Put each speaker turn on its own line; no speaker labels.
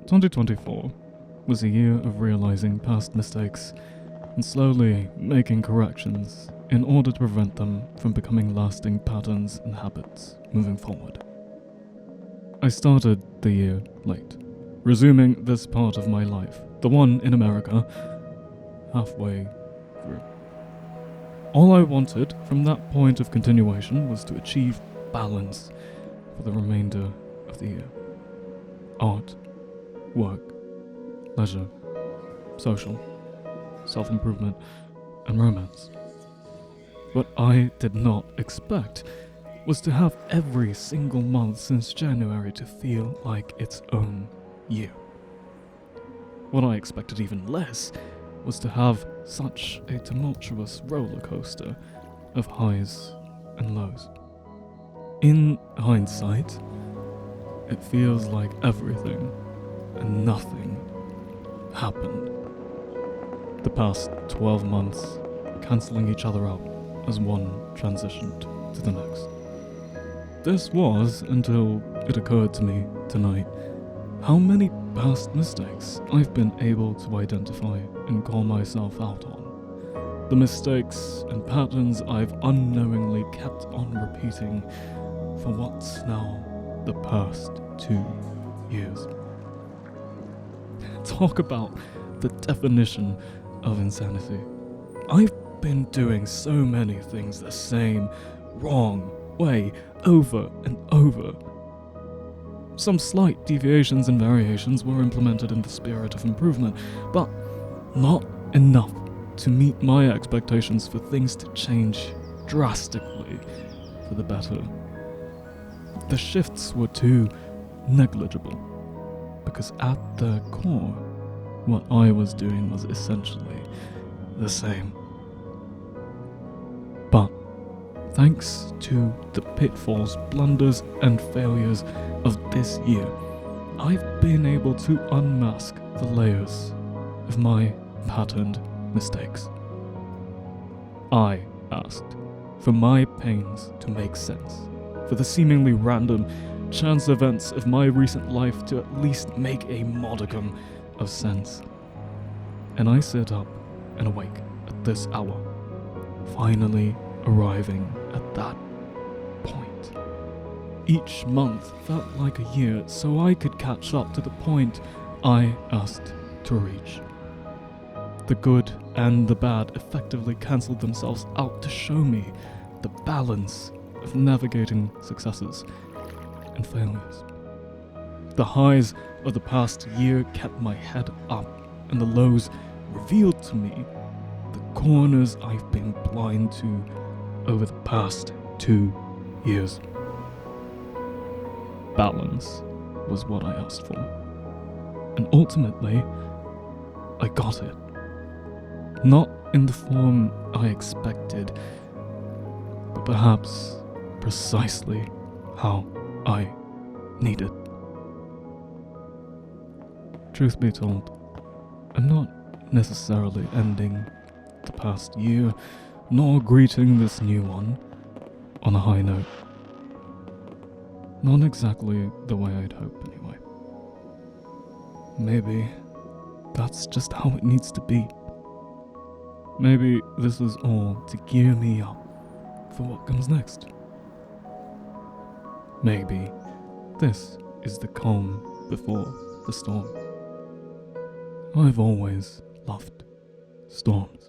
2024 was a year of realizing past mistakes and slowly making corrections in order to prevent them from becoming lasting patterns and habits moving forward. I started the year late, resuming this part of my life, the one in America, halfway through. All I wanted from that point of continuation was to achieve balance for the remainder of the year. Art, work, leisure, social, self-improvement, and romance. What I did not expect was to have every single month since January to feel like its own year. What I expected even less was to have such a tumultuous roller coaster of highs and lows. In hindsight, it feels like everything and nothing happened. The past 12 months cancelling each other out as one transitioned to the next. This was until it occurred to me tonight how many past mistakes I've been able to identify and call myself out on. The mistakes and patterns I've unknowingly kept on repeating for what's now the past 2 years. Talk about the definition of insanity. I've been doing so many things the same, wrong way over and over. Some slight deviations and variations were implemented in the spirit of improvement, but not enough to meet my expectations for things to change drastically for the better. The shifts were too negligible, because at their core, what I was doing was essentially the same. But thanks to the pitfalls, blunders, and failures of this year, I've been able to unmask the layers of my patterned mistakes. I asked for my pains to make sense, for the seemingly random chance events of my recent life to at least make a modicum of sense. And I sit up and awake at this hour, finally arriving at that point. Each month felt like a year, so I could catch up to the point I asked to reach. The good and the bad effectively cancelled themselves out to show me the balance of navigating successes and failures. The highs of the past year kept my head up, and the lows revealed to me the corners I've been blind to over the past 2 years. Balance was what I asked for, and ultimately, I got it. Not in the form I expected, but perhaps precisely how I needed. Truth be told, I'm not necessarily ending the past year, nor greeting this new one on a high note. Not exactly the way I'd hope, anyway. Maybe that's just how it needs to be. Maybe this is all to gear me up for what comes next. Maybe this is the calm before the storm. I've always loved storms.